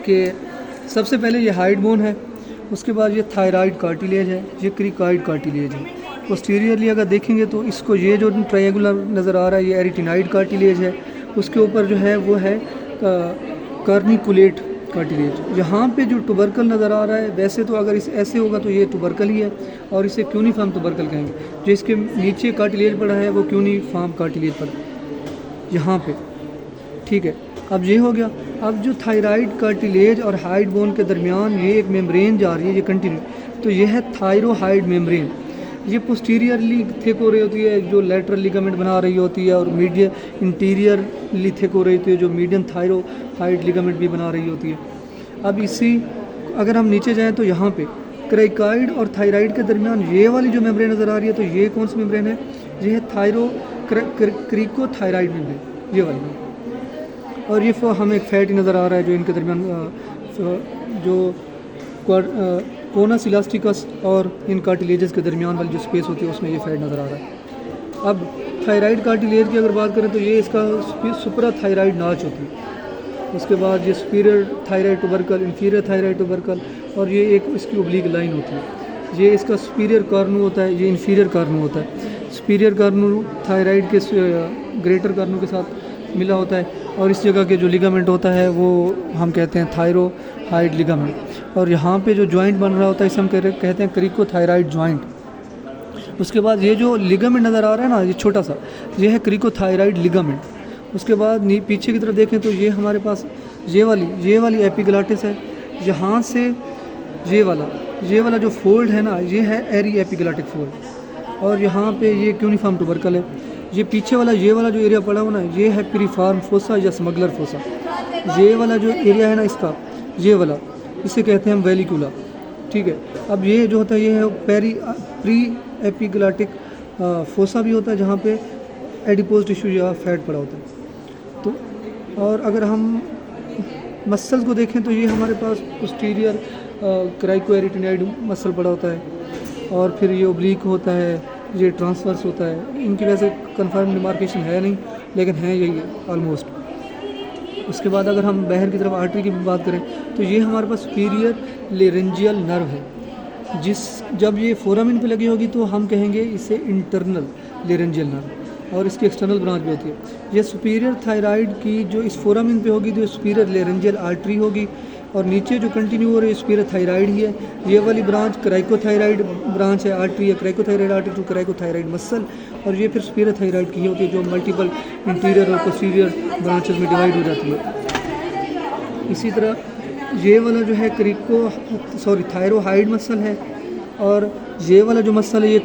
कि सबसे पहले ये हाइड बोन है, उसके बाद ये थायराइड कार्टिलेज है, ये क्रिकॉइड कार्टिलेज है। पोस्टीरियरली अगर देखेंगे तो इसको ये जो ट्रायंगुलर नज़र आ रहा है ये एरिटिनाइड कार्टिलेज है, उसके ऊपर जो है वो है कार्निकुलेट कार्टिलेज। यहाँ पे जो टुबरकल नज़र आ रहा है, वैसे तो अगर इस ऐसे होगा तो ये टुबरकल ही है और इसे क्यूनिफॉर्म टुबरकल कहेंगे। जो इसके नीचे कार्टिलेज पड़ा है वो क्यूनिफॉर्म कार्टिलेज पड़ा यहाँ पे, ठीक है। अब ये हो गया। अब जो थायराइड कार्टिलेज और हाइड बोन के दरमियान ये एक मेम्ब्रेन जा रही है, ये कंटिन्यू, तो ये है थायरोहाइड मेम्ब्रेन। ये पोस्टीरियरली थिक हो रही होती है, जो लेटरल लिगामेंट बना रही होती है, और मीडिया इंटीरियरली थिक हो रही होती है, जो मीडियम थायरोहाइड लिगामेंट भी बना रही होती है। अब इसी अगर हम नीचे जाएँ तो यहाँ पे क्रिकॉइड और थायराइड के दरमियान ये वाली जो मेम्ब्रेन नज़र आ रही है, तो ये कौन सी मेम्ब्रेन है? ये है क्रिकोथायराइड मेम्ब्रेन, ये वाली। और ये हमें एक फैट नज़र आ रहा है जो इनके दरमियान जो कोनस इलास्टिकस और इन कार्टिलेजेस के दरमियान वाली जो स्पेस होती है उसमें ये फैट नज़र आ रहा है। अब थायराइड कार्टिलेज की अगर बात करें तो ये इसका सुपरा थायराइड नाच होती है। उसके बाद ये सुपीरियर थायराइड टुबरकल, इंफीरियर थायराइड टुबरकल, और ये एक इसकी ओब्लिक लाइन होती है। ये इसका सुपीरियर कार्नू होता है, ये इंफीरियर कार्नू होता है। सुपीरियर कार्नू थायराइड के ग्रेटर कार्नू के साथ मिला होता है, और इस जगह के जो लिगामेंट होता है वो हम कहते हैं थायरोहाइड लिगामेंट। और यहाँ पे जो जॉइंट बन रहा होता है इसे हम कहते हैं क्रिकोथायराइड जॉइंट। उसके बाद ये जो लिगामेंट नज़र आ रहा है ना, ये छोटा सा, ये है क्रिकोथायराइड लिगामेंट। उसके बाद पीछे की तरफ देखें तो ये हमारे पास ये वाली एपिग्लाटिस है। यहाँ से ये वाला जो फोल्ड है ना, ये है एरी एपिग्लाटिक फोल्ड, और यहाँ पे ये क्यूनिफॉर्म टुबरकल है। ये पीछे वाला जो एरिया पड़ा हुआ ना, ये है प्रीफॉर्म फोसा या स्मगलर फोसा। ये वाला जो एरिया है ना इसका, ये वाला, इसे कहते हैं हम वेलिकुला, ठीक है। अब ये जो होता है ये है प्री एपिग्लाटिक फोसा भी होता है, जहाँ पे एडिपोज टिश्यू या फैट पड़ा होता है। तो और अगर हम मसल्स को देखें तो ये हमारे पास पोस्टीरियर क्राइकोएरिटिनाइड मसल पड़ा होता है, और फिर ये ओब्लिक होता है, ये ट्रांसवर्स होता है। इनकी वैसे कंफर्म डिमार्केशन है नहीं, लेकिन है यही है ऑलमोस्ट। उसके बाद अगर हम बाहर की तरफ आर्टरी की बात करें तो ये हमारे पास सुपीरियर लेरेंजियल नर्व है। जब ये फोरामिन पे लगी होगी तो हम कहेंगे इसे इंटरनल लेरेंजियल नर्व, और इसकी एक्सटर्नल ब्रांच भी होती है। ये सुपीरियर थायराइड की जो इस फोरामिन पे होगी तो सुपीरियर लेरेंजियल आर्टरी होगी, और नीचे जो कंटिन्यू हो रही है सुपीरियर थायराइड ही है। ये वाली ब्रांच क्राइकोथायराइड ब्रांच है, आर्टरी है, क्राइकोथायराइड आर्टरी टू क्राइकोथायराइड मसल, और ये फिर सुपीरियर थायराइड की होती है जो मल्टीपल इंटीरियर और पोस्टीरियर ब्रांचेस में डिवाइड हो जाती है। इसी तरह ये वाला जो है थायरोहाइड मसल है, और ये वाला जो मसल है ये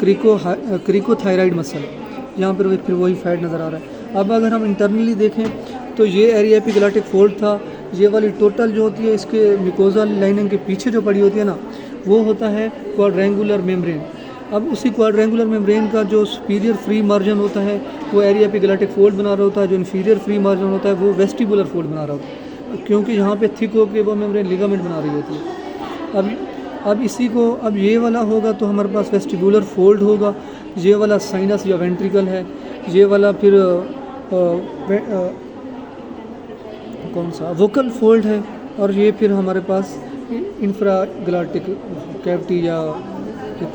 क्रिकोथायराइड मसल है। यहाँ पर फिर वही फैट नज़र आ रहा है। अब अगर हम इंटरनली देखें तो ये एरिया एपिग्लाटिक फोल्ड था। ये वाली टोटल जो होती है इसके म्यूकोज़ा लाइनिंग के पीछे जो पड़ी होती है ना, वो होता है क्वाड्रेंगुलर मेम्ब्रेन। अब उसी क्वाड्रेंगुलर मेम्ब्रेन का जो सुपीरियर फ्री मार्जिन होता है वो एरिया एपिग्लाटिक फोल्ड बना रहा होता है, जो इन्फीरियर फ्री मार्जिन होता है वो वेस्टिबुलर फोल्ड बना रहा होता है, क्योंकि यहाँ पे थिक होकर वो मेम्ब्रेन लिगामेंट बना रही होती है। अब इसी को अब ये वाला होगा तो हमारे पास वेस्टिबुलर फोल्ड होगा। ये वाला साइनस या वेंट्रिकल है, ये वाला फिर कौन सा वोकल फोल्ड है, और ये फिर हमारे पास इंफ्राग्लाटिक कैविटी या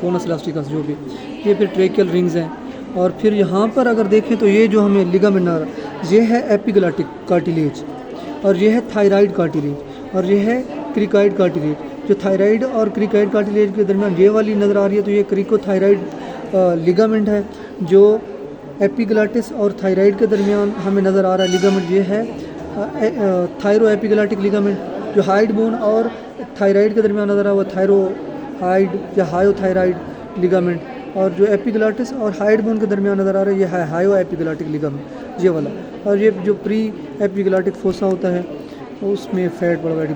कोनस इलास्टिकस जो भी, ये फिर ट्रेकियल रिंग्स हैं। और फिर यहाँ पर अगर देखें तो ये जो हमें लिगामेंट आ रहा है ये है एपिग्लाटिक कार्टिलेज, और ये है थायराइड कार्टिलेज, और ये है क्रिकॉइड कार्टिलेज। जो थायराइड और क्रिकॉइड कार्टिलेज के दरमियान ये वाली नज़र आ रही है तो ये क्रिकोथायराइड लिगामेंट है। जो एपिग्लाटिस और थायराइड के दरमियान हमें नज़र आ रहा है लिगामेंट, ये है थायरो एपिग्लाटिक लिगामेंट। जो हाइड बोन और थायराइड के दरमियान नज़र आ रहा है वो थायरोहाइड या हायोथायराइड लिगामेंट, और जो एपिग्लाटिस और हाइड बोन के दरमियान नज़र आ रहा है ये है हायो एपिग्लाटिक लिगामेंट, ये वाला। और ये जो प्री एपिग्लाटिक फोसा होता है उसमें फैट पड़ा हुआ है,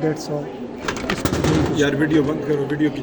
दैट्स ऑल। यार वीडियो बंद करो, वीडियो की